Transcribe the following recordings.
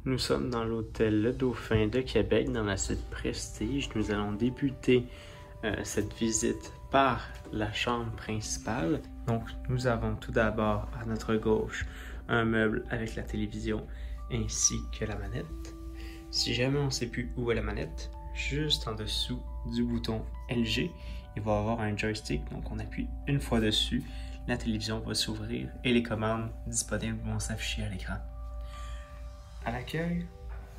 Nous sommes dans l'hôtel Le Dauphin de Québec, dans la suite Prestige. Nous allons débuter cette visite par la chambre principale. Donc, nous avons tout d'abord à notre gauche un meuble avec la télévision ainsi que la manette. Si jamais on ne sait plus où est la manette, juste en dessous du bouton LG, il va y avoir un joystick. Donc, on appuie une fois dessus, la télévision va s'ouvrir et les commandes disponibles vont s'afficher à l'écran. À l'accueil,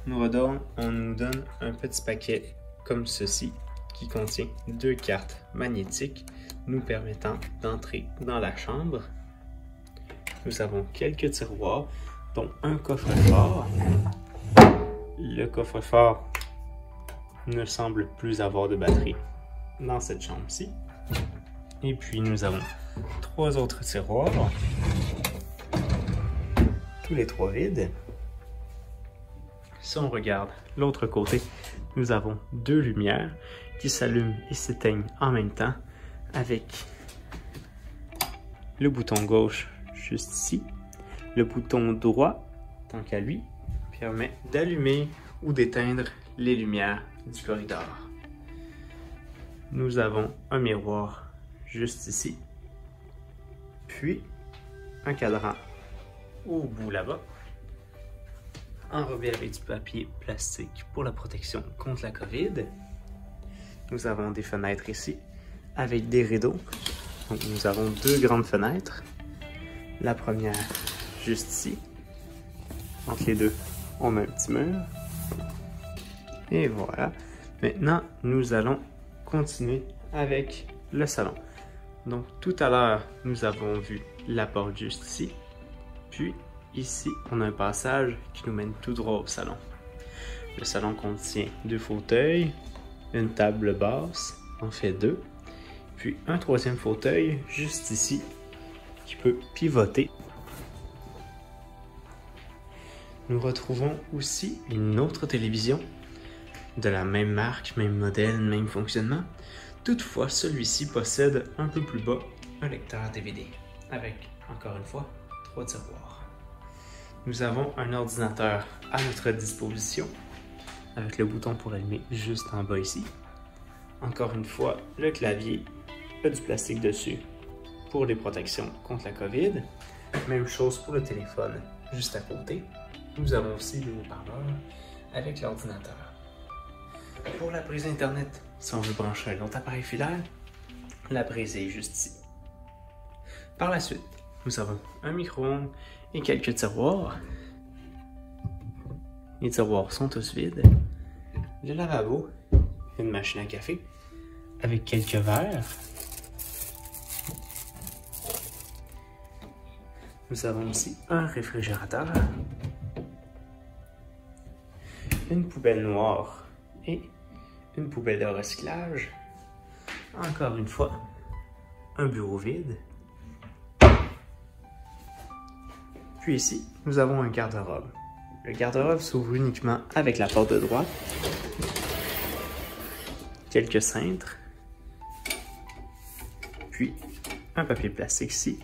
on nous donne un petit paquet comme ceci qui contient 2 cartes magnétiques nous permettant d'entrer dans la chambre. Nous avons quelques tiroirs, dont un coffre-fort. Le coffre-fort ne semble plus avoir de batterie dans cette chambre-ci. Et puis nous avons 3 autres tiroirs, tous les 3 vides. Si on regarde l'autre côté, nous avons 2 lumières qui s'allument et s'éteignent en même temps avec le bouton gauche juste ici. Le bouton droit, tant qu'à lui, permet d'allumer ou d'éteindre les lumières du corridor. Nous avons un miroir juste ici, puis un cadran au bout là-bas, enrobé avec du papier plastique pour la protection contre la COVID. Nous avons des fenêtres ici avec des rideaux. Donc nous avons 2 grandes fenêtres. La première juste ici. Entre les deux, on met un petit mur. Et voilà. Maintenant, nous allons continuer avec le salon. Donc tout à l'heure, nous avons vu la porte juste ici. Puis ici, on a un passage qui nous mène tout droit au salon. Le salon contient 2 fauteuils, une table basse, en fait 2, puis un 3e fauteuil juste ici qui peut pivoter. Nous retrouvons aussi une autre télévision de la même marque, même modèle, même fonctionnement. Toutefois, celui-ci possède un peu plus bas un lecteur DVD avec, encore une fois, 3 tiroirs. Nous avons un ordinateur à notre disposition avec le bouton pour allumer juste en bas ici. Encore une fois, le clavier a du plastique dessus pour les protections contre la COVID. Même chose pour le téléphone juste à côté. Nous avons aussi des haut-parleurs avec l'ordinateur. Pour la prise Internet, si on veut brancher un autre appareil filaire, la prise est juste ici. Par la suite, nous avons un micro-ondes et quelques tiroirs. Les tiroirs sont tous vides. Le lavabo, une machine à café avec quelques verres. Nous avons aussi un réfrigérateur, une poubelle noire et une poubelle de recyclage. Encore une fois, un bureau vide. Puis ici, nous avons un garde-robe. Le garde-robe s'ouvre uniquement avec la porte de droite. Quelques cintres. Puis un papier plastique ici.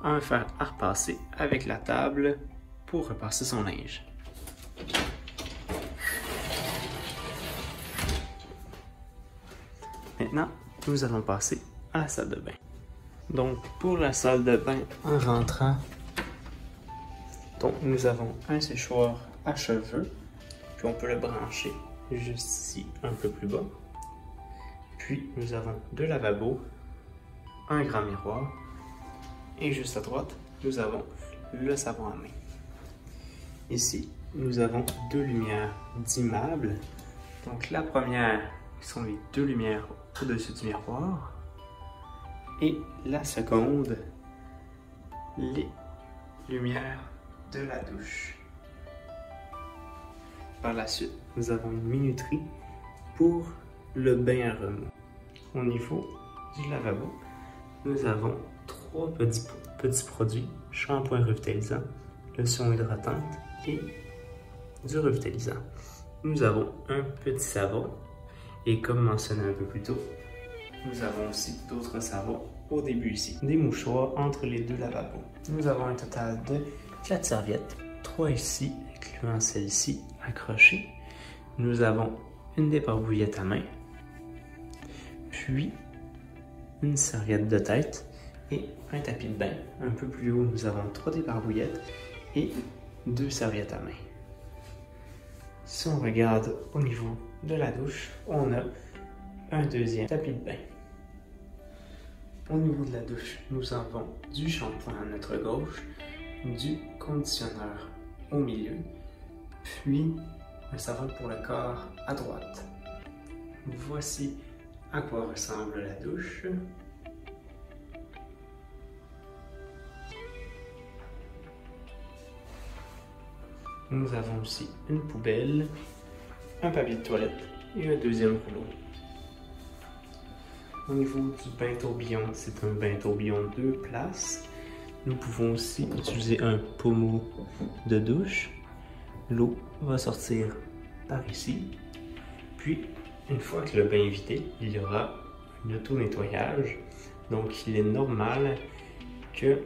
Un fer à repasser avec la table pour repasser son linge. Maintenant, nous allons passer à la salle de bain. Donc, pour la salle de bain, en rentrant, donc, nous avons un séchoir à cheveux, puis on peut le brancher juste ici, un peu plus bas. Puis, nous avons 2 lavabos, un grand miroir, et juste à droite, nous avons le savon à main. Ici, nous avons 2 lumières d'immeuble. Donc, la première, qui sont les 2 lumières au-dessus du miroir, et la seconde, les lumières de la douche. Par la suite, nous avons une minuterie pour le bain à remous. Au niveau du lavabo, nous avons 3 petits produits: shampoing revitalisant, lotion hydratante et du revitalisant. Nous avons un petit savon et comme mentionné un peu plus tôt, nous avons aussi d'autres savons au début ici. Des mouchoirs entre les 2 lavabos. Nous avons un total de 4 serviettes, 3 ici incluant celle-ci accrochée. Nous avons une débarbouillette à main, puis une serviette de tête et un tapis de bain. Un peu plus haut, nous avons 3 débarbouillettes et 2 serviettes à main. Si on regarde au niveau de la douche, on a un deuxième tapis de bain. Au niveau de la douche, nous avons du shampoing à notre gauche, du conditionneur au milieu, puis un savon pour le corps à droite. Voici à quoi ressemble la douche. Nous avons aussi une poubelle, un papier de toilette et un deuxième rouleau. Au niveau du bain tourbillon, c'est un bain tourbillon 2 places. Nous pouvons aussi utiliser un pommeau de douche. L'eau va sortir par ici. Puis, une fois que le bain est vidé, il y aura un auto-nettoyage. Donc, il est normal que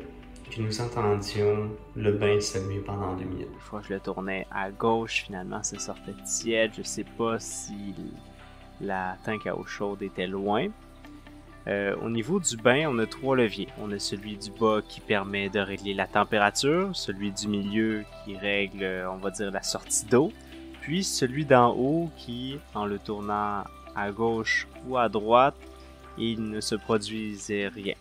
nous entendions le bain s'allumer pendant 2 minutes. Une fois que je le tournais à gauche, finalement, ça sortait tiède. Je ne sais pas si la tank à eau chaude était loin. Au niveau du bain, on a 3 leviers. On a celui du bas qui permet de régler la température, celui du milieu qui règle, on va dire, la sortie d'eau, puis celui d'en haut qui, en le tournant à gauche ou à droite, il ne se produisait rien.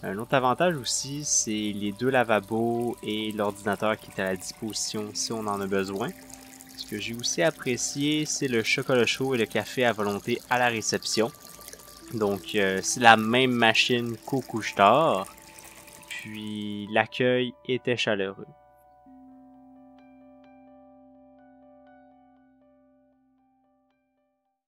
Un autre avantage aussi, c'est les 2 lavabos et l'ordinateur qui est à la disposition si on en a besoin. Ce que j'ai aussi apprécié, c'est le chocolat chaud et le café à volonté à la réception. Donc, c'est la même machine qu'au couche-tard, puis l'accueil était chaleureux.